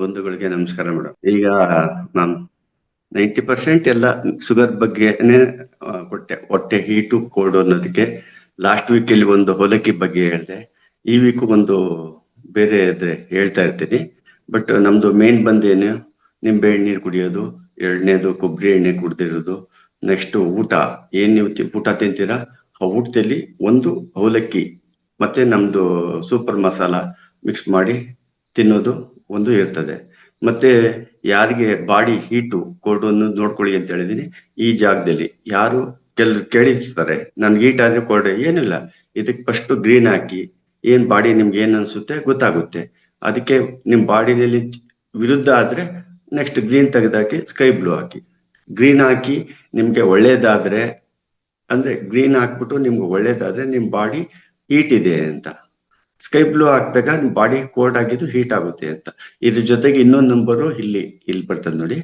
ಬಂಧುಗಳಿಗೆ ನಮಸ್ಕಾರ ಮೇಡಮ್. ಈಗ ನಾನು 90% ಎಲ್ಲ ಶುಗರ್ ಬಗ್ಗೆನೆ ಕೊಟ್ಟೆ. ಹೊಟ್ಟೆ ಹೀಟು ಕೋಲ್ಡ್ ಅನ್ನೋದಕ್ಕೆ ಲಾಸ್ಟ್ ವೀಕ್ ಅಲ್ಲಿ ಒಂದು ಹೊಲಕ್ಕಿ ಬಗ್ಗೆ ಹೇಳಿದೆ. ಈ ವೀಕ್ ಒಂದು ಬೇರೆ ಇದ್ರೆ ಹೇಳ್ತಾ ಇರ್ತೀನಿ. ಬಟ್ ನಮ್ದು ಮೇನ್ ಬಂದೇನು, ನಿಂಬೆ ನೀರು ಕುಡಿಯೋದು, ಎರಡನೇದು ಕೊಬ್ಬರಿ ಎಣ್ಣೆ ಕುಡ್ದಿರೋದು, ನೆಕ್ಸ್ಟ್ ಊಟ ಏನ್ ನೀವು ಊಟ ತಿಂತೀರಾ ಆ ಊಟದಲ್ಲಿ ಒಂದು ಅವಲಕ್ಕಿ ಮತ್ತೆ ನಮ್ದು ಸೂಪರ್ ಮಸಾಲ ಮಿಕ್ಸ್ ಮಾಡಿ ತಿನ್ನೋದು ಒಂದು ಇರ್ತದೆ. ಮತ್ತೆ ಯಾರಿಗೆ ಬಾಡಿ ಹೀಟು ಕೋಲ್ಡ್ ಅನ್ನು ನೋಡ್ಕೊಳ್ಳಿ ಅಂತ ಹೇಳಿದೀನಿ. ಈ ಜಾಗದಲ್ಲಿ ಯಾರು ಕೇಳಿರ್ತಾರೆ ನನ್ಗೆ ಹೀಟ್ ಆದ್ರೆ ಕೋಲ್ಡ್, ಏನಿಲ್ಲ, ಇದಕ್ಕೆ ಫಸ್ಟ್ ಗ್ರೀನ್ ಹಾಕಿ ಏನ್ ಬಾಡಿ ನಿಮ್ಗೆ ಏನ್ ಅನ್ಸುತ್ತೆ ಗೊತ್ತಾಗುತ್ತೆ. ಅದಕ್ಕೆ ನಿಮ್ ಬಾಡಿನಲ್ಲಿ ವಿರುದ್ಧ ಆದ್ರೆ ನೆಕ್ಸ್ಟ್ ಗ್ರೀನ್ ತೆಗೆದಾಕಿ ಸ್ಕೈ ಬ್ಲೂ ಹಾಕಿ. ಗ್ರೀನ್ ಹಾಕಿ ನಿಮ್ಗೆ ಒಳ್ಳೇದಾದ್ರೆ, ಅಂದ್ರೆ ಗ್ರೀನ್ ಹಾಕ್ಬಿಟ್ಟು ನಿಮ್ಗೆ ಒಳ್ಳೇದಾದ್ರೆ ನಿಮ್ ಬಾಡಿ ಹೀಟ್ ಇದೆ ಅಂತ, ಸ್ಕೈ ಬ್ಲೂ ಹಾಕಿದಾಗ ನಿಮ್ ಬಾಡಿ ಕೋಲ್ಡ್ ಆಗಿದ್ದು ಹೀಟ್ ಆಗುತ್ತೆ ಅಂತ. ಇದ್ರ ಜೊತೆಗೆ ಇನ್ನೊಂದು ನಂಬರು ಇಲ್ಲಿ ಬರ್ತದೆ ನೋಡಿ.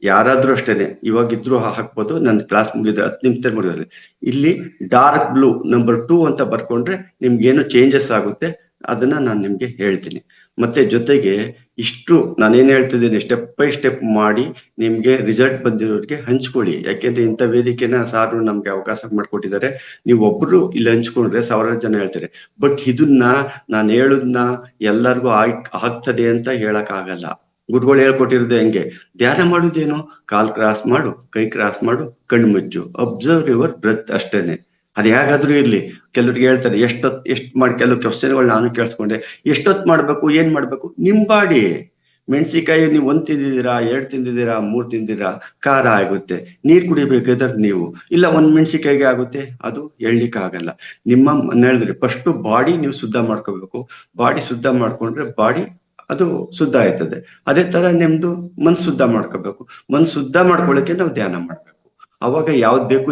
ಯಾರಾದ್ರೂ ಅಷ್ಟೇನೆ ಇವಾಗಿದ್ರು ಹಾಕ್ಬೋದು. ನನ್ನ ಕ್ಲಾಸ್ ಮುಗಿದ 10 ನಿಮಿಷದಲ್ಲಿ ಮುಗಿದ್ರೆ ಇಲ್ಲಿ ಡಾರ್ಕ್ ಬ್ಲೂ ನಂಬರ್ 2 ಅಂತ ಬರ್ಕೊಂಡ್ರೆ ನಿಮ್ಗೆ ಏನು ಚೇಂಜಸ್ ಆಗುತ್ತೆ ಅದನ್ನ ನಾನು ನಿಮ್ಗೆ ಹೇಳ್ತೀನಿ. ಮತ್ತೆ ಜೊತೆಗೆ ಇಷ್ಟು ನಾನೇನ್ ಹೇಳ್ತಿದ್ದೀನಿ ಸ್ಟೆಪ್ ಬೈ ಸ್ಟೆಪ್ ಮಾಡಿ ನಿಮ್ಗೆ ರಿಸಲ್ಟ್ ಬಂದಿರೋರಿಗೆ ಹಂಚ್ಕೊಳ್ಳಿ. ಯಾಕೆಂದ್ರೆ ಇಂಥ ವೇದಿಕೆನ ಸಾರು ನಮ್ಗೆ ಅವಕಾಶ ಮಾಡ್ಕೊಟ್ಟಿದ್ದಾರೆ. ನೀವು ಒಬ್ರು ಇಲ್ಲಿ ಹಂಚ್ಕೊಂಡ್ರೆ 1000 ಜನ ಹೇಳ್ತಾರೆ. ಬಟ್ ಇದನ್ನ ನಾನು ಹೇಳುದ್ನ ಎಲ್ಲರಿಗೂ ಆಗ್ತದೆ ಅಂತ ಹೇಳಕ್ ಆಗಲ್ಲ. ಗುರುಗಳು ಹೇಳ್ಕೊಟ್ಟಿರೋದು ಹೆಂಗೆ, ಧ್ಯಾನ ಮಾಡುದೇನು, ಕಾಲ್ ಕ್ರಾಸ್ ಮಾಡು, ಕೈ ಕ್ರಾಸ್ ಮಾಡು, ಕಣ್ಣು ಮುಚ್ಚು, ಅಬ್ಸರ್ವ್ ಯುವರ್ ಬ್ರೆತ್ ಅಷ್ಟೇನೆ. ಅದ್ ಹೇಗಾದ್ರೂ ಇರ್ಲಿ. ಕೆಲವ್ರಿಗೆ ಹೇಳ್ತಾರೆ ಎಷ್ಟ್ ಮಾಡಿ, ಕೆಲವು ಕ್ವಶನ್ಗಳು ನಾನು ಕೇಳಿಸ್ಕೊಂಡೆ, ಎಷ್ಟೊತ್ ಮಾಡ್ಬೇಕು, ಏನ್ ಮಾಡ್ಬೇಕು, ನಿಮ್ ಬಾಡಿ. ಮೆಣಸಿಕಾಯಿ ನೀವು 1 ತಿಂದಿದ್ದೀರಾ, 2 ತಿಂದಿದ್ದೀರಾ, 3 ತಿಂದಿದ್ದೀರಾ, ಖಾರ ಆಗುತ್ತೆ. ನೀರ್ ಕುಡಿಬೇಕಾದ್ರೆ ನೀವು ಇಲ್ಲ 1 ಮೆಣಸಿಕಾಯಿಗೆ ಆಗುತ್ತೆ, ಅದು ಹೇಳ್ಲಿಕ್ಕೆ ಆಗಲ್ಲ. ನಿಮ್ಮ ಹೇಳಿದ್ರೆ ಫಸ್ಟ್ ಬಾಡಿ ನೀವು ಶುದ್ಧ ಮಾಡ್ಕೋಬೇಕು. ಬಾಡಿ ಶುದ್ಧ ಮಾಡ್ಕೊಂಡ್ರೆ ಬಾಡಿ ಅದು ಶುದ್ಧ ಆಯ್ತದೆ. ಅದೇ ತರ ನಿಮ್ದು ಮನ್ಸು ಶುದ್ಧ ಮಾಡ್ಕೋಬೇಕು. ಮನ್ಸು ಶುದ್ಧ ಮಾಡ್ಕೊಳ್ಳಿಕ್ಕೆ ನಾವು ಧ್ಯಾನ ಮಾಡ್ಬೇಕು. ಅವಾಗ ಯಾವ್ದು ಬೇಕು,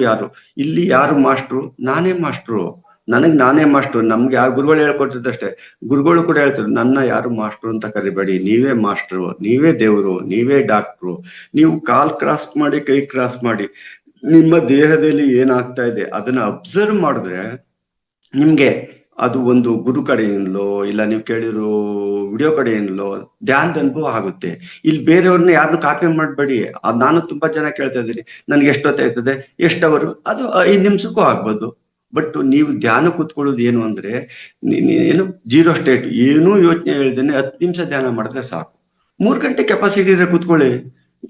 ಇಲ್ಲಿ ಯಾರು ಮಾಸ್ಟ್ರು, ನಾನೇ ಮಾಸ್ಟ್ರು. ನಾನೇ ಮಾಸ್ಟ್ರು. ನಮ್ಗೆ ಯಾರು ಗುರುಗಳು ಹೇಳ್ಕೊಟ್ಟಿದ್ದಷ್ಟೇ. ಗುರುಗಳು ಕೂಡ ಹೇಳ್ತಾರೆ ನನ್ನ ಯಾರು ಮಾಸ್ಟ್ರು ಅಂತ ಕರಿಬೇಡಿ, ನೀವೇ ಮಾಸ್ಟ್ರು, ನೀವೇ ದೇವರು, ನೀವೇ ಡಾಕ್ಟ್ರು. ನೀವು ಕಾಲ್ ಕ್ರಾಸ್ ಮಾಡಿ, ಕೈ ಕ್ರಾಸ್ ಮಾಡಿ, ನಿಮ್ಮ ದೇಹದಲ್ಲಿ ಏನಾಗ್ತಾ ಇದೆ ಅದನ್ನ ಅಬ್ಸರ್ವ್ ಮಾಡಿದ್ರೆ ನಿಮ್ಗೆ ಅದು ಒಂದು ಗುರು ಕಡೆಯಿಂದಲೋ ಇಲ್ಲ ನೀವು ಕೇಳಿರೋ ವಿಡಿಯೋ ಕಡೆಯಿಂದಲೋ ಧ್ಯಾನದ ಅನುಭವ ಆಗುತ್ತೆ. ಇಲ್ಲಿ ಬೇರೆಯವ್ರನ್ನ ಯಾರನ್ನು ಕಾಪಿ ಮಾಡಬೇಡಿ. ನಾನು ತುಂಬಾ ಜನ ಕೇಳ್ತಾ ಇದ್ದೀನಿ ನನ್ಗೆ ಎಷ್ಟೊತ್ತಾಯ್ತದೆ, ಎಷ್ಟವರು, ಅದು 5 ನಿಮಿಷಕ್ಕೂ ಆಗ್ಬೋದು. ಬಟ್ ನೀವು ಧ್ಯಾನ ಕೂತ್ಕೊಳ್ಳೋದು ಏನು ಅಂದ್ರೆ ಏನು ಜೀರೋ ಸ್ಟೇಟ್, ಏನೂ ಯೋಚನೆ ಹೇಳ್ದೇನೆ 10 ನಿಮಿಷ ಧ್ಯಾನ ಮಾಡಿದ್ರೆ ಸಾಕು. 3 ಗಂಟೆ ಕೆಪಾಸಿಟಿ ಇದ್ರೆ ಕೂತ್ಕೊಳ್ಳಿ,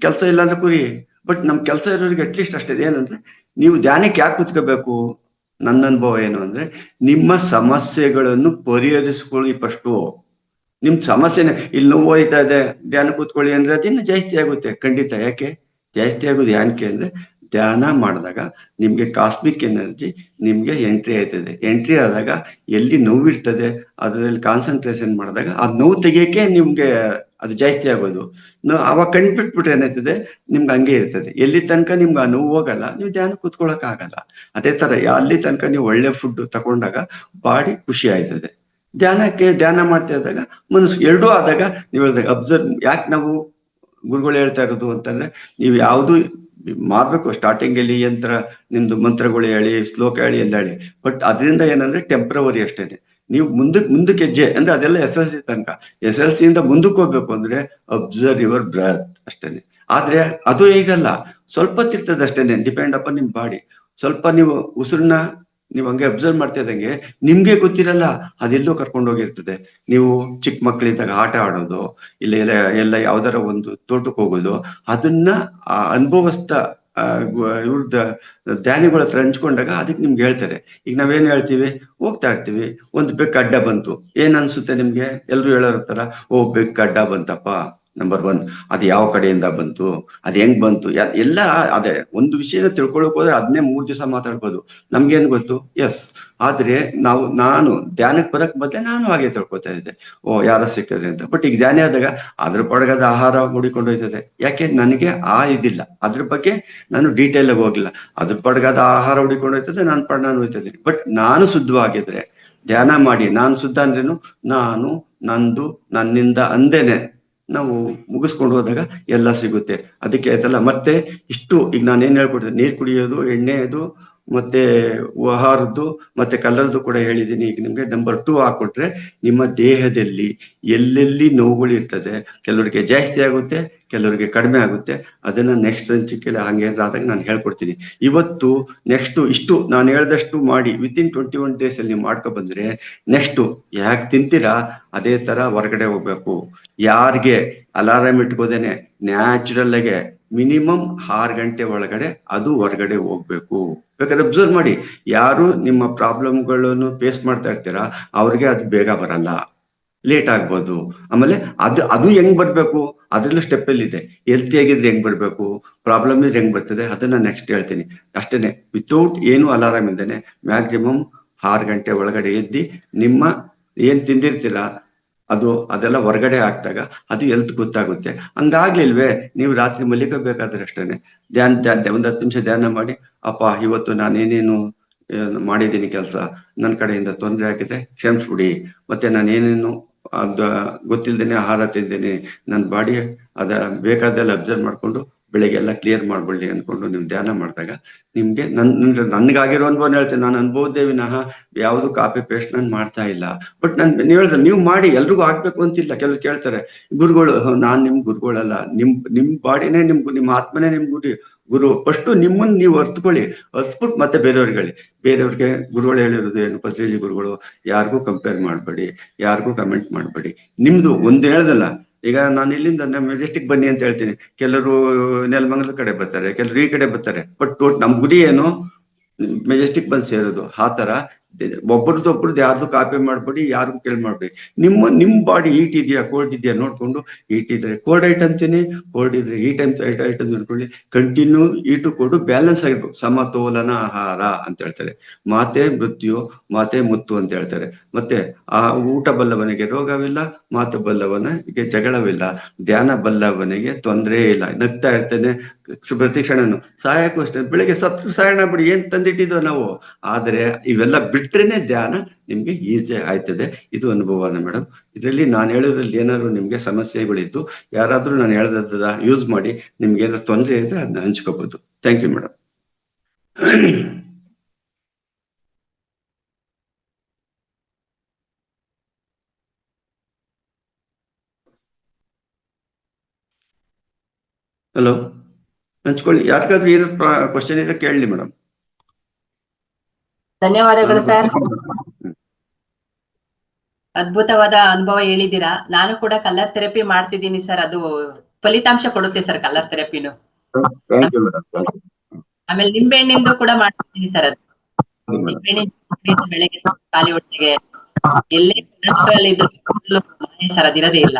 ಕೆಲಸ ಇಲ್ಲ ಅಂದ್ರೆ ಕೂರಿ. ಬಟ್ ನಮ್ ಕೆಲಸ ಇರೋರಿಗೆ ಅಟ್ಲೀಸ್ಟ್ ಅಷ್ಟೇ. ಏನಂದ್ರೆ ನೀವು ಧ್ಯಾನಕ್ಕೆ ಯಾಕೆ ಕೂತ್ಕೋಬೇಕು, ನನ್ನ ಅನುಭವ ಏನು ಅಂದ್ರೆ ನಿಮ್ಮ ಸಮಸ್ಯೆಗಳನ್ನು ಪರಿಹರಿಸ್ಕೊಳ್ಳಿ ಫಸ್ಟು. ನಿಮ್ ಸಮಸ್ಯೆನೆ ಇಲ್ಲಿ ನೋವು ಹೋಯ್ತಾ ಇದೆ ಧ್ಯಾನ ಕೂತ್ಕೊಳ್ಳಿ ಅಂದ್ರೆ ಅದಿನ್ನು ಜಾಸ್ತಿ ಆಗುತ್ತೆ ಖಂಡಿತ. ಯಾಕೆ ಜಾಸ್ತಿ ಆಗೋದು ಯಾಕೆ ಅಂದ್ರೆ ಧ್ಯಾನ ಮಾಡಿದಾಗ ನಿಮ್ಗೆ ಕಾಸ್ಮಿಕ್ ಎನರ್ಜಿ ನಿಮ್ಗೆ ಎಂಟ್ರಿ ಆಯ್ತದೆ. ಎಂಟ್ರಿ ಆದಾಗ ಎಲ್ಲಿ ನೋವಿರ್ತದೆ ಅದರಲ್ಲಿ ಕಾನ್ಸಂಟ್ರೇಷನ್ ಮಾಡಿದಾಗ ಆ ನೋವು ತೆಗಿಯಕ್ಕೆ ನಿಮ್ಗೆ ಅದು ಜಾಸ್ತಿ ಆಗೋದು. ಅವಾಗ ಕಂಡ್ಬಿಟ್ಬಿಟ್ರೆ ಏನಾಯ್ತದೆ ನಿಮ್ಗೆ ಹಂಗೆ ಇರ್ತದೆ. ಎಲ್ಲಿ ತನಕ ನಿಮ್ಗೆ ಆ ನೋವು ಹೋಗಲ್ಲ ನೀವು ಧ್ಯಾನ ಕೂತ್ಕೊಳಕ್ ಆಗಲ್ಲ. ಅದೇ ತರ ಅಲ್ಲಿ ತನಕ ನೀವು ಒಳ್ಳೆ ಫುಡ್ ತಗೊಂಡಾಗ ಬಾಡಿ ಖುಷಿ ಆಯ್ತದೆ. ಧ್ಯಾನ ಮಾಡ್ತಾ ಇದ್ದಾಗ ಮನಸ್ಸು ಎರಡೂ ಆದಾಗ ನೀವು ಹೇಳಿದಾಗ ಅಬ್ಸರ್ವ್. ಯಾಕೆ ನಾವು ಗುರುಗಳು ಹೇಳ್ತಾ ಇರೋದು ಅಂತಂದ್ರೆ ನೀವು ಯಾವುದು ಮಾಡ್ಬೇಕು ಸ್ಟಾರ್ಟಿಂಗ್ ಅಲ್ಲಿ ನಿಮ್ದು ಮಂತ್ರಗಳು ಹೇಳಿ, ಶ್ಲೋಕ ಹೇಳಿ, ಎಲ್ಲ ಹೇಳಿ. ಬಟ್ ಅದರಿಂದ ಏನಂದ್ರೆ ಟೆಂಪ್ರವರಿ ಅಷ್ಟೇನೆ. ನೀವು ಮುಂದಕ್ಕೆ ಹೆಜ್ಜೆ ಅಂದ್ರೆ ಅದೆಲ್ಲ SLC ತನಕ. SLC ಇಂದ ಮುಂದಕ್ಕೆ ಹೋಗ್ಬೇಕು ಅಂದ್ರೆ ಅಬ್ಸರ್ವ್ ಯುವರ್ ಬ್ರೆತ್ ಅಷ್ಟೇನೆ. ಆದ್ರೆ ಅದು ಈಗಲ್ಲ, ಸ್ವಲ್ಪ ತಿರ್ತದೆ ಅಷ್ಟೇನೆ, ಡಿಪೆಂಡ್ ಅಪಾನ್ ನಿಮ್ ಬಾಡಿ. ಸ್ವಲ್ಪ ನೀವು ಉಸಿರನ್ನ ನೀವು ಹಂಗೆ ಅಬ್ಸರ್ವ್ ಮಾಡ್ತಾ ಇದ್ದಂಗೆ ನಿಮ್ಗೆ ಗೊತ್ತಿರಲ್ಲ ಅದೆಲ್ಲೋ ಕರ್ಕೊಂಡು ಹೋಗಿರ್ತದೆ. ನೀವು ಚಿಕ್ಕ ಮಕ್ಕಳಿದ್ದಾಗ ಆಟ ಆಡೋದು, ಇಲ್ಲ ಯಾವ್ದಾರ ಒಂದು ತೋಟಕ್ಕೆ ಹೋಗೋದು, ಅದನ್ನ ಅನುಭವಿಸ್ತಾ ಇವ್ರದ್ದು ಧ್ಯಾನಿಗಳ ಹತ್ರ ಹಂಚ್ಕೊಂಡಾಗ ಅದಕ್ಕೆ ನಿಮ್ಗೆ ಹೇಳ್ತಾರೆ. ಈಗ ನಾವೇನ್ ಹೇಳ್ತೀವಿ, ಹೋಗ್ತಾ ಇರ್ತೀವಿ, ಒಂದು ಬೆಕ್ಕು ಅಡ್ಡ ಬಂತು, ಏನ್ ಅನ್ಸುತ್ತೆ ನಿಮ್ಗೆ? ಎಲ್ರು ಹೇಳೋರ್ತಾರ, ಓ ಬೆಕ್ಕು ಅಡ್ಡ ಬಂತಪ್ಪ, ನಂಬರ್ 1. ಅದು ಯಾವ ಕಡೆಯಿಂದ ಬಂತು, ಅದ್ ಹೆಂಗ್ ಬಂತು, ಎಲ್ಲ ಅದೇ ಒಂದು ವಿಷಯನ ತಿಳ್ಕೊಳಕ್ ಹೋದ್ರೆ ಅದನ್ನೇ 3 ದಿವಸ ಮಾತಾಡ್ಬೋದು. ನಮ್ಗೇನ್ ಗೊತ್ತು? ಎಸ್. ಆದ್ರೆ ನಾನು ಧ್ಯಾನಕ್ಕೆ ಬರಕ್ ಬದಲೇ ನಾನು ಹಾಗೆ ತಿಳ್ಕೊತಾ ಇದ್ದೆ, ಓ ಯಾರ ಸಿಕ್ಕಿದ್ರೆ ಅಂತ. ಬಟ್ ಈಗ ಧ್ಯಾನ ಆದಾಗ ಅದ್ರ ಪಡಗದ ಆಹಾರ ಮುಡಿಕೊಂಡು ಹೋಯ್ತದೆ. ಯಾಕೆ ನನಗೆ ಇದಿಲ್ಲ, ಅದ್ರ ಬಗ್ಗೆ ನಾನು ಡೀಟೇಲ್ ಆಗಿ ಹೋಗಿಲ್ಲ. ಅದ್ರ ಪಡಗದ ಆಹಾರ ಹುಡಿಕೊಂಡು ಹೋಯ್ತದೆ, ನಾನು ಹೋಯ್ತಾ ಇದ್ದೀನಿ. ಬಟ್ ನಾನು ಶುದ್ಧವಾಗಿದ್ರೆ ಧ್ಯಾನ ಮಾಡಿ, ನಾನು ಶುದ್ಧ ಅಂದ್ರೇನು, ನಾನು ನಂದು ನನ್ನಿಂದ ಅಂದೇನೆ ನಾವು ಮುಗಿಸ್ಕೊಂಡು ಹೋದಾಗ ಎಲ್ಲ ಸಿಗುತ್ತೆ. ಅದಕ್ಕೆ ಆಯ್ತಲ್ಲ. ಮತ್ತೆ ಇಷ್ಟು ಈಗ ನಾನು ಏನ್ ಹೇಳ್ಕೊಡ್ತೀನಿ, ನೀರು ಕುಡಿಯೋದು, ಎಣ್ಣೆದು, ಮತ್ತೆ ಆಹಾರದ್ದು, ಮತ್ತೆ ಕಲರ್ದು ಕೂಡ ಹೇಳಿದ್ದೀನಿ. ಈಗ ನಿಮ್ಗೆ ನಂಬರ್ 2 ಹಾಕೊಟ್ರೆ ನಿಮ್ಮ ದೇಹದಲ್ಲಿ ಎಲ್ಲೆಲ್ಲಿ ನೋವುಗಳು ಇರ್ತದೆ, ಕೆಲವರಿಗೆ ಜಾಸ್ತಿ ಆಗುತ್ತೆ, ಕೆಲವರಿಗೆ ಕಡಿಮೆ ಆಗುತ್ತೆ. ಅದನ್ನ ನೆಕ್ಸ್ಟ್ ಸಂಚಿಕೆಯಲ್ಲಿ ಹಂಗೆ ಆದಾಗ ನಾನು ಹೇಳ್ಕೊಡ್ತೀನಿ. ಇವತ್ತು ನೆಕ್ಸ್ಟ್ ಇಷ್ಟು ನಾನು ಹೇಳ್ದಷ್ಟು ಮಾಡಿ ವಿತಿನ್ 21 days ಅಲ್ಲಿ ನೀವು ಮಾಡ್ಕೊ ಬಂದ್ರೆ ನೆಕ್ಸ್ಟ್ ಯಾಕೆ ತಿಂತೀರಾ ಅದೇ ತರ ಹೊರಗಡೆ ಹೋಗ್ಬೇಕು. ಯಾರಿಗೆ ಅಲಾರಾಮ್ ಇಟ್ಕೋದೇನೆ ನ್ಯಾಚುರಲ್ ಆಗಿ ಮಿನಿಮಮ್ 6 ಗಂಟೆ ಒಳಗಡೆ ಅದು ಹೊರಗಡೆ ಹೋಗ್ಬೇಕು. ಬೇಕಾದ್ರೆ ಅಬ್ಸರ್ವ್ ಮಾಡಿ, ಯಾರು ನಿಮ್ಮ ಪ್ರಾಬ್ಲಮ್ಗಳನ್ನು ಫೇಸ್ ಮಾಡ್ತಾ ಇರ್ತೀರಾ ಅವ್ರಿಗೆ ಅದು ಬೇಗ ಬರಲ್ಲ, ಲೇಟ್ ಆಗ್ಬೋದು. ಆಮೇಲೆ ಅದು ಹೆಂಗ್ ಬರ್ಬೇಕು, ಅದ್ರಲ್ಲೂ ಸ್ಟೆಪ್ ಅಲ್ಲಿ ಇದೆ. ಹೆಲ್ತಿ ಆಗಿದ್ರೆ ಹೆಂಗ್ ಬರ್ಬೇಕು, ಪ್ರಾಬ್ಲಮ್ ಇದ್ರೆ ಹೆಂಗ್ ಬರ್ತದೆ, ಅದನ್ನ ನೆಕ್ಸ್ಟ್ ಹೇಳ್ತೀನಿ. ಅಷ್ಟೇನೆ, ವಿತೌಟ್ ಏನು ಅಲಾರಾಮ್ ಇಲ್ದೇನೆ ಮ್ಯಾಕ್ಸಿಮಮ್ 6 ಗಂಟೆ ಒಳಗಡೆ ಎದ್ದಿ ನಿಮ್ಮ ಏನ್ ತಿಂದಿರ್ತೀರಾ ಅದೆಲ್ಲ ಹೊರಗಡೆ ಹಾಕ್ದಾಗ ಅದು ಹೆಲ್ತ್ ಗೊತ್ತಾಗುತ್ತೆ. ಹಂಗಾಗ್ಲಿಲ್ವೇ ನೀವು ರಾತ್ರಿ ಮಲಿಕಬೇಕಾದ್ರೆ ಅಷ್ಟೇನೆ ಒಂದ್ 10 ನಿಮಿಷ ಧ್ಯಾನ ಮಾಡಿ, ಅಪ್ಪ ಇವತ್ತು ನಾನೇನೇನು ಮಾಡಿದ್ದೀನಿ ಕೆಲಸ, ನನ್ನ ಕಡೆಯಿಂದ ತೊಂದರೆ ಆಗಿದೆ ಕ್ಷಮಿಸ್ಬಿಡಿ, ಮತ್ತೆ ನಾನೇನೇನು ಗೊತ್ತಿಲ್ದೇನೆ ಆಹಾರ ತಿಂದೇನೆ, ನನ್ನ ಬಾಡಿ ಬೇಕಾದೆಲ್ಲ ಅಬ್ಸರ್ವ್ ಮಾಡ್ಕೊಂಡು ಬೆಳಿಗ್ಗೆ ಎಲ್ಲ ಕ್ಲಿಯರ್ ಮಾಡ್ಬಿಡ್ಲಿ ಅನ್ಕೊಂಡು ನೀವು ಧ್ಯಾನ ಮಾಡಿದಾಗ ನಿಮ್ಗೆ ನನ್ಗಾಗಿರೋ ಅನುಭವ ಹೇಳ್ತೇನೆ. ನಾನು ಅನ್ಬೋದೇ ವಿನಃ ಯಾವ್ದು ಕಾಪಿ ಪೇಸ್ಟ್ ನಾನು ಮಾಡ್ತಾ ಇಲ್ಲ. ಬಟ್ ನೀವು ಹೇಳಿದ್ರೆ ನೀವು ಮಾಡಿ, ಎಲ್ರಿಗೂ ಆಗ್ಬೇಕು ಅಂತಿಲ್ಲ. ಕೆಲವ್ರು ಕೇಳ್ತಾರೆ ಗುರುಗಳು, ನಾನ್ ನಿಮ್ ಗುರುಗಳಲ್ಲ, ನಿಮ್ ಬಾಡಿನೇ ನಿಮ್ಮ ಆತ್ಮನೇ ನಿಮ್ ಗುರು. ಫಸ್ಟ್ ನಿಮ್ಮನ್ನ ನೀವು ಅರ್ತ್ಕೊಳ್ಳಿ, ಅರ್ತ್ಬಿಟ್ಟು ಮತ್ತೆ ಬೇರೆಯವ್ರಿಗೆ ಗುರುಗಳು ಹೇಳಿರೋದು ಏನು, ಪತ್ರಿಜಿ ಗುರುಗಳು ಯಾರಿಗೂ ಕಂಪೇರ್ ಮಾಡ್ಬೇಡಿ, ಯಾರಿಗೂ ಕಮೆಂಟ್ ಮಾಡ್ಬೇಡಿ. ನಿಮ್ದು ಒಂದು ಹೇಳ್ದಲ್ಲ, ಈಗ ನಾನು ಇಲ್ಲಿಂದ ಮೆಜೆಸ್ಟಿಕ್ ಬನ್ನಿ ಅಂತ ಹೇಳ್ತೀನಿ, ಕೆಲವರು ನೆಲಮಂಗಲ ಕಡೆ ಬರ್ತಾರೆ, ಕೆಲವರು ಈ ಕಡೆ ಬರ್ತಾರೆ. ಬಟ್ ನಮ್ ಗುರಿ ಏನು, ಮೆಜೆಸ್ಟಿಕ್ ಬಂದು ಸೇರೋದು. ಆ ತರ ಒಬ್ಬರದ್ದು ಯಾರ್ದು ಕಾಪಿ ಮಾಡ್ಬೇಡಿ, ಯಾರಿಗೂ ಕೇಳಿ ಮಾಡ್ಬೇಡಿ. ನಿಮ್ ಬಾಡಿ ಹೀಟ್ ಇದೆಯಾ ಕೋಲ್ಡ್ ಇದೆಯಾ ನೋಡ್ಕೊಂಡು, ಹೀಟ್ ಇದ್ರೆ ಕೋಲ್ಡ್ ಐಟ್ ಅಂತೀನಿ, ಕೋಲ್ಡ್ ಇದ್ರೆ ಹೀಟ್ ಐಟ್ ಅಂತ ನೋಡ್ಕೊಳ್ಳಿ. ಕಂಟಿನ್ಯೂ ಹೀಟು ಕೋಲ್ಡ್ ಬ್ಯಾಲೆನ್ಸ್ ಆಗಿರ್ಬೇಕು, ಸಮತೋಲನ ಆಹಾರ ಅಂತ ಹೇಳ್ತಾರೆ. ಮಾತೆ ಮೃತ್ಯು, ಮಾತೆ ಮುತ್ತು ಅಂತ ಹೇಳ್ತಾರೆ. ಮತ್ತೆ ಆ ಊಟ ಬಲ್ಲವನಿಗೆ ರೋಗವಿಲ್ಲ, ಮಾತು ಬಲ್ಲವನಿಗೆ ಜಗಳವಿಲ್ಲ, ಧ್ಯಾನ ಬಲ್ಲವನಿಗೆ ತೊಂದರೆ ಇಲ್ಲ. ನಗ್ತಾ ಇರ್ತೇನೆ ಪ್ರತಿ ಕ್ಷಣನು. ಸಾಯಕ್ಕೂ ಅಷ್ಟೇ, ಬೆಳಿಗ್ಗೆ ಸತ್ತು ಸಾಯಣ ಬಿಡಿ, ಏನ್ ತಂದಿಟ್ಟಿದ್ವು ನಾವು. ಆದ್ರೆ ಇವೆಲ್ಲ ಬಿಟ್ರೇನೆ ಧ್ಯಾನ ನಿಮ್ಗೆ ಈಸಿ ಆಯ್ತದೆ. ಇದು ಅನುಭವನ ಮೇಡಮ್. ಇದರಲ್ಲಿ ನಾನು ಹೇಳೋದ್ರಲ್ಲಿ ಏನಾದ್ರು ನಿಮ್ಗೆ ಸಮಸ್ಯೆಗಳಿದ್ದು ಯಾರಾದ್ರೂ ನಾನು ಹೇಳ್ದ ಯೂಸ್ ಮಾಡಿ ನಿಮ್ಗೆ ಏನಾದ್ರು ತೊಂದರೆ ಇದ್ರೆ ಅದನ್ನ ಹಂಚ್ಕೋಬಹುದು. Thank you madam. ಹಲೋ, ಹಂಚ್ಕೊಳ್ಳಿ. ಯಾರಿಗಾದ್ರೂ ಏನೋ ಕ್ವಶನ್ ಇದ್ರೆ ಕೇಳಲಿ ಮೇಡಮ್. ಧನ್ಯವಾದಗಳು ಸರ್. ಅದ್ಭುತವಾದ ಅನುಭವ ಹೇಳಿದ್ದೀರಾ. ನಾನು ಕೂಡ ಕಲರ್ ಥೆರಪಿ ಮಾಡ್ತಿದ್ದೀನಿ ಸರ್. ಅದು ಫಲಿತಾಂಶ ಕೊಡುತ್ತೆ ಸರ್ ಕಲರ್ ಥೆರಪಿನು. ಆಮೇಲೆ ನಿಂಬೆಹಣ್ಣಿಂದು ಕೂಡ ಮಾಡ್ತಿದ್ದೀನಿ ಸರ್. ಅದು ನಿಂಬೆಹಣ್ಣಿನ ಬೆಳಗ್ಗೆ ಖಾಲಿ ಹೊಟ್ಟೆಗೆ ಎಲ್ಲೇ ಇದ್ರು ಸರ್ ಅದಿರೋದೇ ಇಲ್ಲ.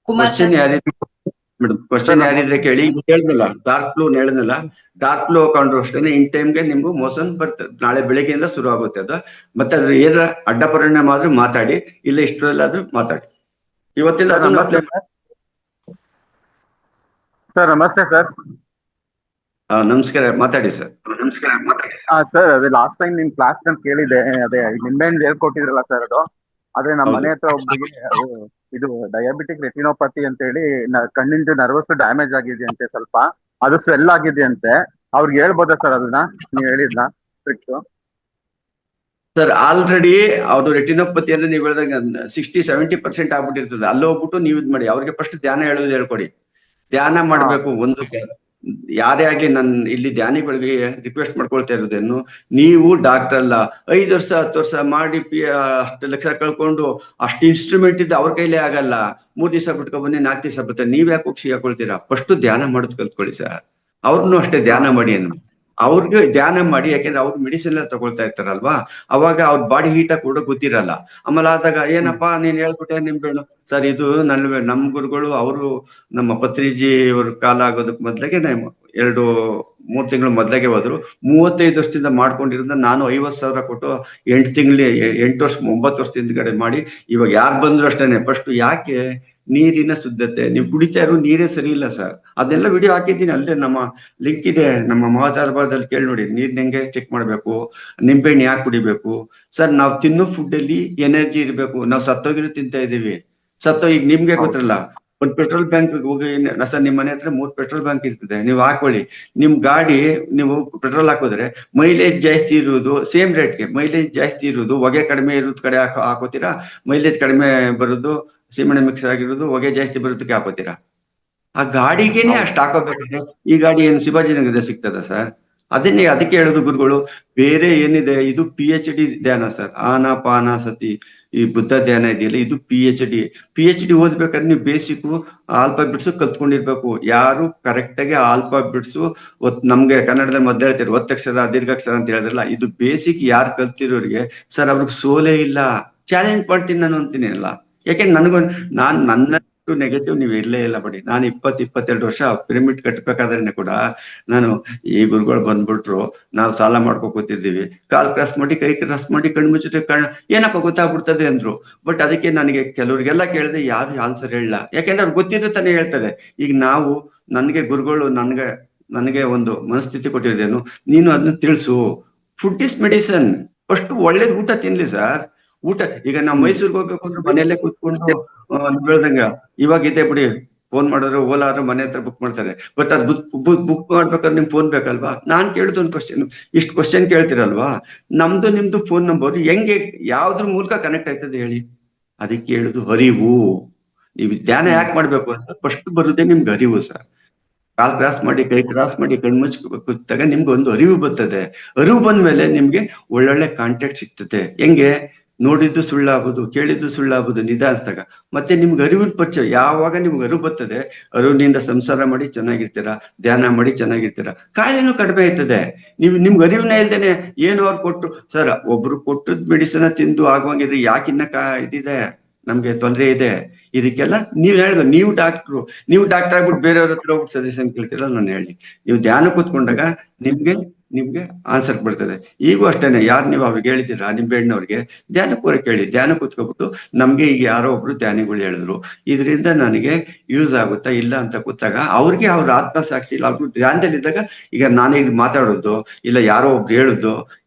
ಕ್ವಶನ್ ಯಾರಿದ್ರೆ ಕೇಳಿ. ಹೇಳಿದ್ನಲ್ಲ ಡಾರ್ಕ್ ಬ್ಲೂ ಹೇಳಿದ್ನಲ್ಲ, ಡಾರ್ಕ್ ಬ್ಲೂ ಹಾಕೊಂಡ್ರು ಅಷ್ಟೇ ಇನ್ ಟೈಮ್ಗೆ ನಿಮ್ಗೂ ಮೋಷನ್ ಬರ್ತದೆ. ನಾಳೆ ಬೆಳಿಗ್ಗೆಯಿಂದ ಶುರು ಆಗುತ್ತೆ ಅದು. ಮತ್ತೆ ಅದ್ರ ಏನ ಅಡ್ಡ ಪರಿಣಾಮ ಆದ್ರೂ ಮಾತಾಡಿ, ಇಲ್ಲ ಇಷ್ಟರಲ್ಲಾದ್ರೂ ಮಾತಾಡಿ. ಇವತ್ತಿಂದ ಸರ್ ನಮಸ್ತೆ ಸರ್. ನಮಸ್ಕಾರ, ಮಾತಾಡಿ ಸರ್. ಸರ್ ಅದೇ ಲಾಸ್ಟ್ ಟೈಮ್ ನಿಮ್ ಕ್ಲಾಸ್ ನಾನು ಕೇಳಿದ್ದೆ, ಅದೇ ನಿಂಬೆಹಣ್ಣು ಹೇಳ್ಕೊಟ್ಟಿದ್ರಲ್ಲ ಸರ್. ಅದೇ ನಮ್ಮ ಮನೆ ಹತ್ರ ಒಬ್ಬರಿಗೆ ಇದು ಡಯಾಬಿಟಿಕ್ ರೆಟಿನೋಪತಿ ಅಂತ ಹೇಳಿ ಕಣ್ಣಿಂದ ನರ್ವಸ್ ಡ್ಯಾಮೇಜ್ ಆಗಿದೆ ಅಂತೆ, ಸ್ವಲ್ಪ ಅದು ಸ್ವೆಲ್ ಆಗಿದೆ ಅಂತೆ. ಅವ್ರಿಗೆ ಹೇಳ್ಬೋದಾ ಸರ್ ಅದನ್ನ, ನೀವ್ ಹೇಳಿದ್ನ ಟ್ರಿಕ್ಸ್? ಸರ್ ಆಲ್ರೆಡಿ ಅವ್ರು ರೆಟಿನೋಪತಿ ಅಂದ್ರೆ ನೀವು ಹೇಳಿದಾಗ 60-70% ಆಗ್ಬಿಟ್ಟಿರ್ತದೆ. ಅಲ್ಲಿ ಹೋಗ್ಬಿಟ್ಟು ನೀವು ಇದ್ ಮಾಡಿ, ಅವ್ರಿಗೆ ಫಸ್ಟ್ ಧ್ಯಾನ ಹೇಳೋದು ಹೇಳ್ಕೊಡಿ. ಧ್ಯಾನ ಮಾಡ್ಬೇಕು. ಒಂದು ಯಾರೇ ಆಗ್ಲಿ, ನಾನು ಇಲ್ಲಿ ಧ್ಯಾನಿಗಳಿಗೆ ರಿಕ್ವೆಸ್ಟ್ ಮಾಡ್ಕೊಳ್ತಾ ಇರೋದೇನು, ನೀವು ಡಾಕ್ಟರ್ ಅಲ್ಲ. 5 ವರ್ಷ 10 ವರ್ಷ ಮಾಡಿ 10 ಲಕ್ಷ ಕಳ್ಕೊಂಡು ಅಷ್ಟು ಇನ್ಸ್ಟ್ರೂಮೆಂಟ್ ಇದ್ದು ಅವ್ರ ಕೈಲೇ ಆಗಲ್ಲ. 3 ದಿವಸ ಬಿಟ್ಕೊಂಡ್ ಬನ್ನಿ, 4 ದಿವಸ ಬರ್ತಾರೆ, ನೀವ್ ಯಾಕೆ ಹೋಗಿ ಹಾಕೊಳ್ತೀರಾ? ಫಸ್ಟ್ ಧ್ಯಾನ ಮಾಡೋದು ಕಲ್ತ್ಕೊಳ್ಳಿ ಸರ್. ಅವ್ರನ್ನು ಅಷ್ಟೇ ಧ್ಯಾನ ಮಾಡಿ ಅನ್ನು ಅವ್ರಿಗೆ ಧ್ಯಾನ ಮಾಡಿ. ಯಾಕೆಂದ್ರೆ ಅವ್ರು ಮೆಡಿಸಿನ್ ಎಲ್ಲ ತಗೊಳ್ತಾ ಇರ್ತಾರಲ್ವಾ, ಅವಾಗ ಅವ್ರ ಬಾಡಿ ಹೀಟ್ ಕೂಡ ಗೊತ್ತಿರಲ್ಲ. ಆಮೇಲೆ ಆದಾಗ ಏನಪ್ಪಾ ನೀನ್ ಹೇಳ್ಬಿಟ್ಟೆ ನಿಂಬೆಹಣ್ಣು ಸರ್. ಇದು ನಮ್ ಗುರುಗಳು ಅವರು ನಮ್ಮ ಪತ್ರಿಜಿ ಅವ್ರ ಕಾಲ ಆಗೋದಕ್ ಮೊದ್ಲಾಗೆ 2-3 ತಿಂಗಳು ಮೊದ್ಲಾಗೆ ಹೋದ್ರು. 35 ವರ್ಷದಿಂದ ಮಾಡ್ಕೊಂಡಿರೋದ್ರಿಂದ ನಾನು 50,000 ಕೊಟ್ಟು 8 ತಿಂಗಳು 8 ವರ್ಷ 9 ವರ್ಷದ ಹಿಂದ್ಗಡೆ ಮಾಡಿ ಇವಾಗ ಯಾರು ಬಂದ್ರು ಅಷ್ಟೇನೆ. ಫಸ್ಟ್ ಯಾಕೆ ನೀರಿನ ಶುದ್ಧತೆ. ನೀವು ಕುಡಿತಾ ಇರೋ ನೀರೇ ಸರಿ ಇಲ್ಲ ಸರ್. ಅದೆಲ್ಲ ವಿಡಿಯೋ ಹಾಕಿದ್ದೀನಿ, ಅಲ್ಲೇ ನಮ್ಮ ಲಿಂಕ್ ಇದೆ, ನಮ್ಮ ಮಹಾಜಾರಬಾದಲ್ಲಿ ಕೇಳಿ ನೋಡಿ. ನೀರ್ನ ಹೆಂಗೆ ಚೆಕ್ ಮಾಡ್ಬೇಕು, ನಿಂಬೆಹಣ್ಣು ಯಾಕೆ ಕುಡಿಬೇಕು ಸರ್. ನಾವು ತಿನ್ನೋ ಫುಡ್ ಅಲ್ಲಿ ಎನರ್ಜಿ ಇರ್ಬೇಕು. ನಾವು ಸತ್ತೋಗಿರೋ ತಿಂತಾ ಇದೀವಿ. ಈಗ ನಿಮ್ಗೆ ಗೊತ್ತಿರಲ್ಲ, ಒಂದ್ ಪೆಟ್ರೋಲ್ ಬ್ಯಾಂಕ್ ಹೋಗಿ ಸರ್, ನಿಮ್ ಮನೆ ಹತ್ರ 3 ಪೆಟ್ರೋಲ್ ಬ್ಯಾಂಕ್ ಇರ್ತದೆ, ನೀವು ಹಾಕೊಳ್ಳಿ. ನಿಮ್ ಗಾಡಿ ನೀವು ಪೆಟ್ರೋಲ್ ಹಾಕೋದ್ರೆ ಮೈಲೇಜ್ ಜಾಸ್ತಿ ಇರುವುದು ಸೇಮ್ ರೇಟ್ಗೆ, ಮೈಲೇಜ್ ಜಾಸ್ತಿ ಇರುವುದು ಹೊಗೆ ಕಡಿಮೆ ಇರೋದ್ ಕಡೆ ಹಾಕೋತೀರಾ, ಮೈಲೇಜ್ ಕಡಿಮೆ ಬರೋದು ಸೀಮೆಣ್ಣೆ ಮಿಕ್ಸ್ ಆಗಿರೋದು ಹೊಗೆ ಜಾಸ್ತಿ ಬರೋದಕ್ಕೆ ಹಾಕೋತೀರಾ. ಆ ಗಾಡಿಗೆನೆ ಅಷ್ಟು ಹಾಕೋಬೇಕಾದ್ರೆ ಈ ಗಾಡಿ ಏನು ಶಿವಾಜಿನಗರದಲ್ಲಿ ಸಿಗ್ತದ ಸರ್? ಅದಕ್ಕೆ ಹೇಳುದು ಗುರುಗಳು, ಬೇರೆ ಏನಿದೆ ಇದು PhD ಧ್ಯಾನ ಸರ್. ಆನಾಪಾನ ಸತಿ, ಈ ಬುದ್ಧ ಧ್ಯಾನ ಇದೆಯಲ್ಲ, ಇದು PhD ಓದ್ಬೇಕಾದ್ರೆ ನೀವು ಬೇಸಿಕ್ ಆಲ್ಫಾಬಿಟ್ಸ್ ಕಲ್ತ್ಕೊಂಡಿರ್ಬೇಕು. ಯಾರು ಕರೆಕ್ಟ್ ಆಗಿ ಆಲ್ಫಾಬಿಟ್ಸ್ ನಮ್ಗೆ ಕನ್ನಡದಲ್ಲಿ ಮೊದಲು ಹೇಳ್ತಾರೆ ಒತ್ತಕ್ಷರ ದೀರ್ಘಾಕ್ಷರ ಅಂತ ಹೇಳಿದ್ರಲ್ಲ, ಇದು ಬೇಸಿಕ್ ಯಾರು ಕಲ್ತಿರೋರಿಗೆ ಸರ್ ಅವ್ರಿಗೆ ಸೋಲೇ ಇಲ್ಲ. ಚಾಲೆಂಜ್ ಮಾಡ್ತೀನಿ ನಾನು ಅಂತೀನಿ ಅಲ್ಲ, ಯಾಕೆಂದ್ರೆ ನನ್ನ ನೆಗೆಟಿವ್ ನೀವು ಇರ್ಲೇ ಇಲ್ಲ ಬಿಡಿ. ನಾನು 22 ವರ್ಷ ಪಿರಮಿಡ್ ಕಟ್ಟಬೇಕಾದ್ರೆ ಕೂಡ ನಾನು ಈ ಗುರುಗಳು ಬಂದ್ಬಿಟ್ರು, ನಾವು ಸಾಲ ಮಾಡ್ಕೋತಿದ್ದೀವಿ, ಕಾಲ್ ಕ್ರಾಸ್ ಮಾಡಿ ಕೈ ಕ್ರಾಸ್ ಮಾಡಿ ಕಣ್ಣು ಮುಚ್ಚಿಟ್ಟು ಏನಪ್ಪ ಗೊತ್ತಾಗ್ಬಿಡ್ತದೆ ಅಂದ್ರು. ಬಟ್ ಅದಕ್ಕೆ ನನಗೆ ಕೆಲವ್ರಿಗೆಲ್ಲ ಕೇಳಿದೆ, ಯಾರು ಆನ್ಸರ್ ಹೇಳಲ್ಲ. ಯಾಕೆಂದ್ರೆ ಅವ್ರು ಗೊತ್ತಿದ್ದು ತಾನೇ ಹೇಳ್ತಾರೆ. ಈಗ ನನಗೆ ಗುರುಗಳು ನನಗೆ ಒಂದು ಮನಸ್ಥಿತಿ ಕೊಟ್ಟಿದ್ದೇನು, ನೀನು ಅದನ್ನ ತಿಳಿಸು. Food is medicine. ಫಸ್ಟ್ ಒಳ್ಳೇದು ಊಟ ತಿನ್ಲಿ ಸರ್. ಊಟ ಈಗ ನಾವು ಮೈಸೂರಿಗೆ ಹೋಗ್ಬೇಕು ಅಂದ್ರೆ ಮನೆಯಲ್ಲೇ ಕೂತ್ಕೊಂಡು ಹೇಳ್ದಂಗ ಇವಾಗ ಇದೆ ಬಿಡಿ, ಫೋನ್ ಮಾಡಿದ್ರೆ ಓಲಾ ಮನೆ ಹತ್ರ ಬುಕ್ ಮಾಡ್ತಾರೆ. ಬಟ್ ಅದು ಬುಕ್ ಮಾಡ್ಬೇಕಾದ್ರೆ ನಿಮ್ ಫೋನ್ ಬೇಕಲ್ವಾ? ನಾನ್ ಕೇಳುದು ಒಂದು ಕ್ವಶನ್, ಇಷ್ಟು ಕ್ವಶನ್ ಕೇಳ್ತಿರಲ್ವಾ, ನಮ್ದು ನಿಮ್ದು ಫೋನ್ ನಂಬರ್ ಹೆಂಗೆ ಯಾವ್ದ್ರ ಮೂಲಕ ಕನೆಕ್ಟ್ ಆಯ್ತದೆ ಹೇಳಿ? ಅದಕ್ಕೆ ಹೇಳುದು ಅರಿವು. ನೀವು ಧ್ಯಾನ ಯಾಕೆ ಮಾಡ್ಬೇಕು ಅಂತ ಫಸ್ಟ್ ಬರುದೇ ನಿಮ್ಗೆ ಅರಿವು ಸರ್. ಕಾಲ್ ಕ್ರಾಸ್ ಮಾಡಿ ಕೈ ಕ್ರಾಸ್ ಮಾಡಿ ಕಣ್ಮುಚ್ ಕೂತಾಗ ನಿಮ್ಗೆ ಒಂದು ಅರಿವು ಬರ್ತದೆ. ಅರಿವು ಬಂದ್ಮೇಲೆ ನಿಮ್ಗೆ ಒಳ್ಳೊಳ್ಳೆ ಕಾಂಟ್ಯಾಕ್ಟ್ ಸಿಗ್ತದೆ. ಹೆಂಗೆ? ನೋಡಿದ್ದು ಸುಳ್ಳಾಗುದು, ಕೇಳಿದ್ದು ಸುಳ್ಳಾಗುದು ನಿಧಾನಿಸಿದಾಗ. ಮತ್ತೆ ನಿಮ್ಗೆ ಅರಿವಿನ ಪರಿಚಯ ಯಾವಾಗ ನಿಮ್ಗೆ ಅರಿವು ಬರ್ತದೆ, ಅರಿವಿನಿಂದ ಸಂಸಾರ ಮಾಡಿ ಚೆನ್ನಾಗಿರ್ತೀರಾ, ಧ್ಯಾನ ಮಾಡಿ ಚೆನ್ನಾಗಿರ್ತೀರಾ, ಕಾಯಿಲೆನೂ ಕಡಿಮೆ ಆಯ್ತದೆ. ನಿಮ್ಗೆ ಅರಿವಿನ ಇಲ್ದೇನೆ ಏನೋ ಅವ್ರು ಕೊಟ್ಟು ಸರ್, ಒಬ್ರು ಕೊಟ್ಟದ್ ಮೆಡಿಸಿನ್ ತಿಂದು ಆಗುವಂಗಿದ್ರೆ ಯಾಕಿನ್ನ ಇದಿದೆ, ನಮ್ಗೆ ತೊಂದರೆ ಇದೆ. ಇದಕ್ಕೆಲ್ಲ ನೀವ್ ಹೇಳಿದ್ರು, ನೀವು ಡಾಕ್ಟರ್ ಆಗ್ಬಿಟ್ಟು ಬೇರೆಯವ್ರ ಹತ್ರ ಹೋಗ್ಬಿಟ್ಟು ಸಜೆಷನ್ ಕೇಳ್ತೀರ. ನಾನು ಹೇಳಿ, ನೀವು ಧ್ಯಾನ ಕೂತ್ಕೊಂಡಾಗ ನಿಮ್ಗೆ ಆನ್ಸರ್ ಬರ್ತದೆ. ಈಗೂ ಅಷ್ಟೇನೆ, ಯಾರು ನೀವು ಅವಾಗ ಹೇಳಿದ್ದೀರಾ ನಿಂಬೆಹಣ್ಣವ್ರಿಗೆ ಧ್ಯಾನ ಕೂರ ಕೇಳಿ, ಧ್ಯಾನ ಕೂತ್ಕೊಬಿಟ್ಟು ನಮ್ಗೆ ಈಗ ಯಾರೋ ಒಬ್ರು ಧ್ಯಾನಿಗಳು ಹೇಳಿದ್ರು, ಇದರಿಂದ ನನಗೆ ಯೂಸ್ ಆಗುತ್ತಾ ಇಲ್ಲ ಅಂತ ಕೂತಾಗ ಅವ್ರಿಗೆ ಅವ್ರ ಆತ್ಮಸಾಕ್ಷಿ ಇಲ್ಲ. ಅವ್ರು ಧ್ಯಾನದಲ್ಲಿದ್ದಾಗ ಈಗ ನಾನೀಗ ಮಾತಾಡೋದು ಇಲ್ಲ ಯಾರೋ ಒಬ್ರು ಹೇಳುದು,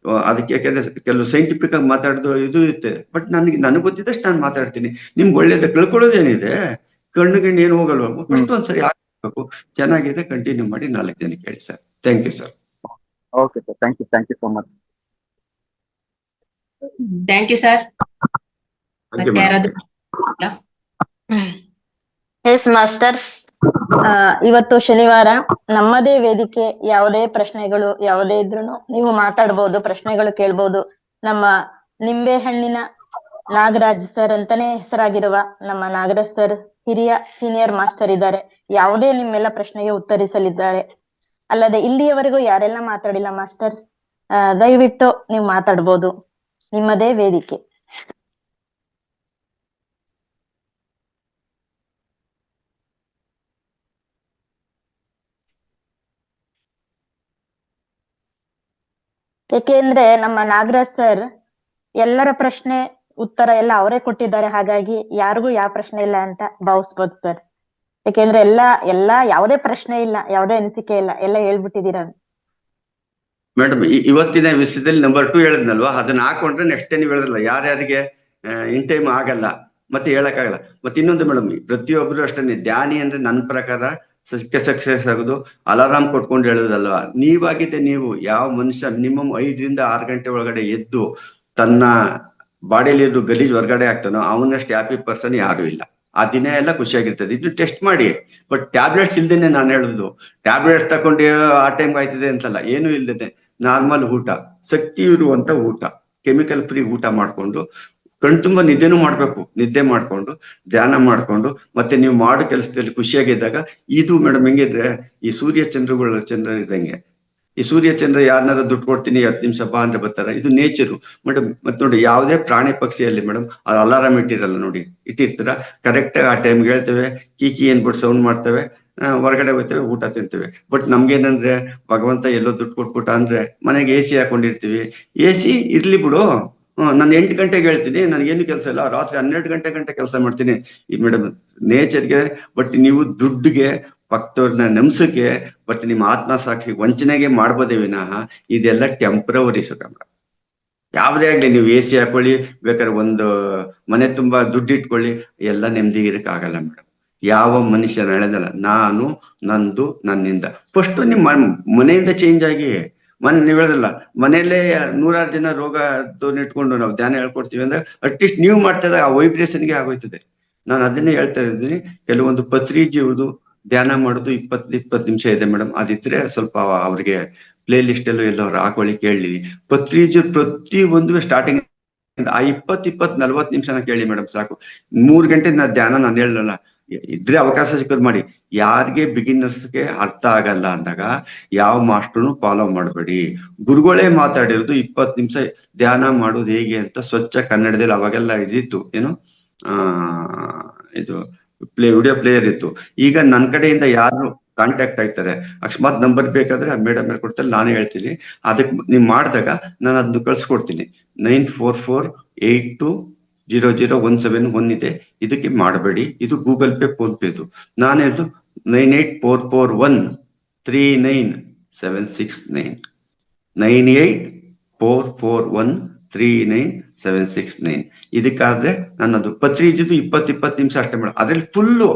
ಅದಕ್ಕೆ ಕೆಲವು ಸೈಂಟಿಫಿಕ್ ಆಗಿ ಮಾತಾಡೋದು ಇದು ಇರುತ್ತೆ. ಬಟ್ ನನಗೆ ಗೊತ್ತಿದ್ದಷ್ಟು ನಾನು ಮಾತಾಡ್ತೀನಿ. ನಿಮ್ಗೆ ಒಳ್ಳೇದ ಕಳ್ಕೊಳ್ಳೋದೇನಿದೆ, ಕಣ್ಣಿಗೆ ಏನು ಹೋಗಲ್ವಾ? ಫಸ್ಟ್ ಒಂದ್ಸರಿ ಆಗ್ಬೇಕು, ಚೆನ್ನಾಗಿದೆ, ಕಂಟಿನ್ಯೂ ಮಾಡಿ 4 ಜನಕ್ಕೆ ಹೇಳಿ sir. Thank you sir. Okay sir, thank you so much. Thank you sir. ಮತ್ತೆ ಯಾರಾದ್ರೂ? ಎಸ್ ಮಾಸ್ಟರ್ಸ್, ಇವತ್ತು ಶನಿವಾರ ನಮ್ಮದೇ ವೇದಿಕೆ. ಯಾವುದೇ ಪ್ರಶ್ನೆಗಳು ಯಾವುದೇ ಇದ್ರು ನೀವು ಮಾತಾಡ್ಬೋದು, ಪ್ರಶ್ನೆಗಳು ಕೇಳ್ಬೋದು. ನಮ್ಮ ನಿಂಬೆಹಣ್ಣಿನ ನಾಗರಾಜ್ ಸರ್ ಅಂತಾನೆ ಹೆಸರಾಗಿರುವ ನಮ್ಮ ನಾಗರಾಜ್ ಸರ್ ಹಿರಿಯ ಸೀನಿಯರ್ ಮಾಸ್ಟರ್ ಇದ್ದಾರೆ. ಯಾವುದೇ ನಿಮ್ಮೆಲ್ಲ ಪ್ರಶ್ನೆಗೆ ಉತ್ತರಿಸಲಿದ್ದಾರೆ. ಅಲ್ಲದೆ ಇಲ್ಲಿಯವರೆಗೂ ಯಾರೆಲ್ಲ ಮಾತಾಡಿಲ್ಲ ಮಾಸ್ಟರ್, ದಯವಿಟ್ಟು ನೀವು ಮಾತಾಡ್ಬೋದು, ನಿಮ್ಮದೇ ವೇದಿಕೆ. ಏಕೆಂದ್ರೆ ನಮ್ಮ ನಾಗರಾಜ್ ಸರ್ ಎಲ್ಲರ ಪ್ರಶ್ನೆ ಉತ್ತರ ಎಲ್ಲ ಅವರೇ ಕೊಟ್ಟಿದ್ದಾರೆ. ಹಾಗಾಗಿ ಯಾರಿಗೂ ಯಾವ ಪ್ರಶ್ನೆ ಇಲ್ಲ ಅಂತ ಭಾವಿಸ್ಬೋದು ಸರ್. ಯಾಕೆಂದ್ರೆ ಎಲ್ಲಾ ಯಾವುದೇ ಪ್ರಶ್ನೆ ಇಲ್ಲ, ಯಾವುದೇ ಅನಿಸಿಕೆ ಇಲ್ಲ, ಎಲ್ಲ ಹೇಳ್ಬಿಟ್ಟಿದ್ದೀರ ಮೇಡಮ್. ಇವತ್ತಿನ ವಿಷಯದಲ್ಲಿ ನಂಬರ್ 2 ಹೇಳಿದ್ನಲ್ವಾ, ಅದನ್ನ ಹಾಕೊಂಡ್ರೆ ನೆಕ್ಸ್ಟ್ ನೀವು ಹೇಳಿದ್ರಲ್ಲ, ಯಾರ್ಯಾರಿಗೆ ಇನ್ ಟೈಮ್ ಆಗಲ್ಲ ಮತ್ತೆ ಹೇಳಕ್ಕಾಗಲ್ಲ. ಮತ್ತೆ ಇನ್ನೊಂದು ಮೇಡಮ್, ಪ್ರತಿಯೊಬ್ರು ಅಷ್ಟೇ ಧ್ಯಾನಿ ಅಂದ್ರೆ ನನ್ನ ಪ್ರಕಾರ ಸಕ್ಸಸ್ ಆಗೋದು ಅಲಾರಾಮ್ ಕೊಟ್ಕೊಂಡು ಹೇಳೋದಲ್ವಾ. ನೀವಾಗಿದ್ದೆ ನೀವು ಯಾವ ಮನುಷ್ಯ ಮಿನಿಮಮ್ 5 ರಿಂದ 6 ಗಂಟೆ ಒಳಗಡೆ ಎದ್ದು ತನ್ನ ಬಾಡಿಯಲ್ಲಿ ಗಲೀಜ್ ಹೊರಗಡೆ ಆಗ್ತಾನೋ ಅವನಷ್ಟು ಹ್ಯಾಪಿ ಪರ್ಸನ್ ಯಾರು ಇಲ್ಲ. ಆ ದಿನ ಎಲ್ಲ ಖುಷಿಯಾಗಿರ್ತದೆ. ಇದು ಟೆಸ್ಟ್ ಮಾಡಿ. ಬಟ್ ಟ್ಯಾಬ್ಲೆಟ್ಸ್ ಇಲ್ದೇನೆ ನಾನು ಹೇಳುದು, ಟ್ಯಾಬ್ಲೆಟ್ಸ್ ತಗೊಂಡು ಆ ಟೈಮ್ ಆಯ್ತದೆ ಅಂತಲ್ಲ, ಏನು ಇಲ್ದೇನೆ ನಾರ್ಮಲ್ ಊಟ, ಶಕ್ತಿ ಇರುವಂತ ಊಟ, ಕೆಮಿಕಲ್ ಫ್ರೀ ಊಟ ಮಾಡ್ಕೊಂಡು ಕಣ್ತುಂಬ ನಿದ್ದೆನೂ ಮಾಡ್ಬೇಕು. ನಿದ್ದೆ ಮಾಡ್ಕೊಂಡು ಧ್ಯಾನ ಮಾಡ್ಕೊಂಡು ಮತ್ತೆ ನೀವು ಮಾಡೋ ಕೆಲಸದಲ್ಲಿ ಖುಷಿಯಾಗಿದ್ದಾಗ ಇದು ಮೇಡಮ್ ಹೆಂಗಿದ್ರೆ ಈ ಸೂರ್ಯ ಚಂದ್ರ ಇದ್ದಂಗೆ. ಈ ಸೂರ್ಯ ಚಂದ್ರ ಯಾರನ್ನಾರ ದುಡ್ಡು ಕೊಡ್ತೀನಿ 10 ನಿಮಿಷ ಬಾ ಅಂದ್ರೆ ಬರ್ತಾರ. ಇದು ನೇಚರು ಮೇಡಮ್. ಮತ್ತೆ ನೋಡಿ, ಯಾವುದೇ ಪ್ರಾಣಿ ಪಕ್ಷಿಯಲ್ಲಿ ಮೇಡಮ್ ಅದು ಅಲಾರಾಮ್ ಇಟ್ಟಿರಲ್ಲ ನೋಡಿ, ಇಟ್ಟಿರ್ತೀರ ಕರೆಕ್ಟ್ ಆ ಟೈಮ್ಗೆ ಹೇಳ್ತೇವೆ, ಕೀಕಿ ಏನ್ಬಿಟ್ಟು ಸೌಂಡ್ ಮಾಡ್ತೇವೆ, ಹೊರಗಡೆ ಹೋಗ್ತೇವೆ, ಊಟ ತಿಂತೇವೆ. ಬಟ್ ನಮ್ಗೇನಂದ್ರೆ ಭಗವಂತ ಎಲ್ಲೋ ದುಡ್ಡು ಕೊಟ್ಬಿಟ್ಟ ಅಂದ್ರೆ ಮನೆಗೆ AC ಹಾಕೊಂಡಿರ್ತೀವಿ. AC ಇರ್ಲಿ ಬಿಡು, ನಾನು 8 ಗಂಟೆಗೆ ಹೇಳ್ತೀನಿ, ನನಗೇನು ಕೆಲಸ ಇಲ್ಲ, ರಾತ್ರಿ 12 ಗಂಟೆ ಕೆಲಸ ಮಾಡ್ತೀನಿ. ಈ ಮೇಡಮ್ ನೇಚರ್ಗೆ, ಬಟ್ ನೀವು ದುಡ್ಡಿಗೆ ಪಕ್ಕದವ್ರನ್ನ ನೆಮ್ಸಕ್ಕೆ, ಬಟ್ ನಿಮ್ಮ ಆತ್ಮಸಾಕ್ಷಿ ವಂಚನೆಗೆ ಮಾಡ್ಬೋದೇ ವಿನಃ ಇದೆಲ್ಲ ಟೆಂಪ್ರವರಿ ಸುಖ ಮೇಡಮ್. ಯಾವ್ದೇ ಆಗ್ಲಿ, ನೀವು AC ಹಾಕೊಳ್ಳಿ, ಬೇಕಾದ್ರೆ ಒಂದು ಮನೆ ತುಂಬಾ ದುಡ್ಡು ಇಟ್ಕೊಳ್ಳಿ, ಎಲ್ಲ ನೆಮ್ಮದಿ ಇರಕ್ ಆಗಲ್ಲ ಮೇಡಮ್. ಯಾವ ಮನುಷ್ಯನ ಹೇಳದಲ್ಲ, ನಾನು ನಂದು ನನ್ನಿಂದ. ಫಸ್ಟ್ ನಿಮ್ಮ ಮನೆಯಿಂದ ಚೇಂಜ್ ಆಗಿ, ನೀವು ಹೇಳದಲ್ಲ, ಮನೆಯಲ್ಲೇ 100 ಜನ ರೋಗ ಇಟ್ಕೊಂಡು ನಾವು ಧ್ಯಾನ ಹೇಳ್ಕೊಡ್ತೀವಿ ಅಂದ್ರೆ ಅಟ್ಲೀಸ್ಟ್ ನೀವು ಮಾಡ್ತಾ ಇದ್ದಾಗ ಆ ವೈಬ್ರೇಷನ್ಗೆ ಆಗೋಯ್ತದೆ. ನಾನು ಅದನ್ನೇ ಹೇಳ್ತಾ ಇದ್ದೀನಿ. ಕೆಲವೊಂದು ಪತ್ರಿಜಿಯುವುದು ಧ್ಯಾನ ಮಾಡೋದು 20 ನಿಮಿಷ ಇದೆ ಮೇಡಮ್. ಅದಿದ್ರೆ ಸ್ವಲ್ಪ ಅವ್ರಿಗೆ ಪ್ಲೇ ಲಿಸ್ಟ್ ಎಲ್ಲೋ ಹಾಕೊಳ್ಳಿ, ಕೇಳಿ. ಪತ್ರಿಜಿ ಪ್ರತಿ ಒಂದು ಸ್ಟಾರ್ಟಿಂಗ್ ಆ 20-40 ನಿಮಿಷನ ಕೇಳಿ ಮೇಡಮ್, ಸಾಕು. 3 ಗಂಟೆ ಧ್ಯಾನ ನಾನು ಹೇಳಲ್ಲ, ಇದ್ರೆ ಅವಕಾಶ ಸಿಕ್ಕದ್ ಮಾಡಿ. ಯಾರಿಗೆ ಬಿಗಿನರ್ಸ್ಗೆ ಅರ್ಥ ಆಗಲ್ಲ ಅಂದಾಗ ಯಾವ ಮಾಸ್ಟರ್ನು ಫಾಲೋ ಮಾಡಬೇಡಿ. ಗುರುಗಳೇ ಮಾತಾಡಿರೋದು 20 ನಿಮಿಷ ಧ್ಯಾನ ಮಾಡೋದು ಹೇಗೆ ಅಂತ ಸ್ವಚ್ಛ ಕನ್ನಡದಲ್ಲಿ ಅವಾಗೆಲ್ಲ ಇದಿತ್ತು, ಏನು ಇದು ವಿಡಿಯೋ ಪ್ಲೇಯರ್ ಇತ್ತು. ಈಗ ನನ್ನ ಕಡೆಯಿಂದ ಯಾರು ಕಾಂಟ್ಯಾಕ್ಟ್ ಆಗ್ತಾರೆ, ಅಕಸ್ಮಾತ್ ನಂಬರ್ ಬೇಕಾದ್ರೆ ಮೇಡಮ್ ಕೊಡ್ತಾರೆ, ನಾನೇ ಹೇಳ್ತೀನಿ. ಅದಕ್ಕೆ ನೀವು ಮಾಡಿದಾಗ ನಾನು ಅದನ್ನು ಕಳ್ಸಿಕೊಡ್ತೀನಿ. 9448200171 ಇದೆ, ಇದಕ್ಕೆ ಮಾಡಬೇಡಿ. ಇದು ಗೂಗಲ್ ಪೇ, ಫೋನ್ ಪೇದು. ನಾನೇದು 9844139769 9844139769. ಇದಕ್ಕಾದ್ರೆ ನನ್ನದು ಪತ್ರಿಜಿದು 20 ನಿಮಿಷ ಅಷ್ಟೇ ಮೇಡಮ್. ಅದ್ರಲ್ಲಿ ಫುಲ್ಲು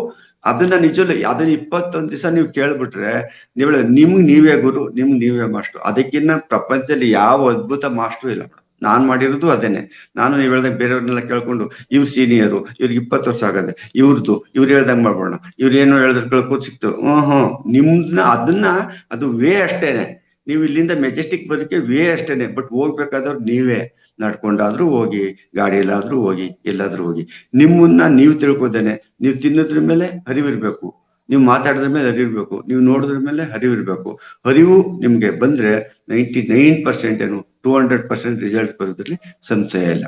ಅದನ್ನ ನಿಜವಲ್ಲ, ಅದನ್ನ 21 ದಿವಸ ನೀವು ಕೇಳ್ಬಿಟ್ರೆ ನಿಮ್ಗೆ ನೀವೇ ಗುರು, ನಿಮ್ಗೆ ನೀವೇ ಮಾಸ್ಟರ್. ಅದಕ್ಕಿನ್ನ ಪ್ರಪಂಚದಲ್ಲಿ ಯಾವ ಅದ್ಭುತ ಮಾಸ್ಟರ್ ಇಲ್ಲ ಮೇಡಮ್. ನಾನ್ ಮಾಡಿರೋದು ಅದೇನೆ. ನಾನು ನೀವು ಹೇಳ್ದಂಗೆ ಬೇರೆಯವ್ರನ್ನೆಲ್ಲ ಕೇಳ್ಕೊಂಡು, ಇವ್ರು ಸೀನಿಯರು, ಇವ್ರಿಗೆ 20 ವರ್ಷ ಆಗದೆ, ಇವ್ರು ಹೇಳ್ದಂಗೆ ಮಾಡ್ಬೋಣ, ಇವ್ರು ಏನೋ ಹೇಳಿದ್ರೆ ಕೇಳ್ಕೊತ್ ಸಿಕ್ತು. ನಿಮ್ನ ಅದು ವೇ ಅಷ್ಟೇನೆ. ನೀವು ಇಲ್ಲಿಂದ ಮೆಜೆಸ್ಟಿಕ್ ಬದುಕೆ ವೇ ಅಷ್ಟೇನೆ. ಬಟ್ ಹೋಗ್ಬೇಕಾದವ್ರು ನೀವೇ. ನಡ್ಕೊಂಡಾದ್ರೂ ಹೋಗಿ, ಗಾಡಿಯಲ್ಲಾದ್ರೂ ಹೋಗಿ, ಎಲ್ಲಾದ್ರೂ ಹೋಗಿ. ನಿಮ್ಮನ್ನ ನೀವು ತಿಳ್ಕೋದೇನೆ. ನೀವು ತಿನ್ನೋದ್ರ ಮೇಲೆ ಅರಿವಿರ್ಬೇಕು, ನೀವು ಮಾತಾಡೋದ್ರ ಮೇಲೆ ಅರಿವಿರ್ಬೇಕು, ನೀವು ನೋಡೋದ್ರ ಮೇಲೆ ಅರಿವಿರ್ಬೇಕು. ಅರಿವು ನಿಮ್ಗೆ ಬಂದ್ರೆ 99% ಏನು 200% ರಿಸಲ್ಟ್ ಬರೋದ್ರಲ್ಲಿ ಸಂಶಯ ಇಲ್ಲ.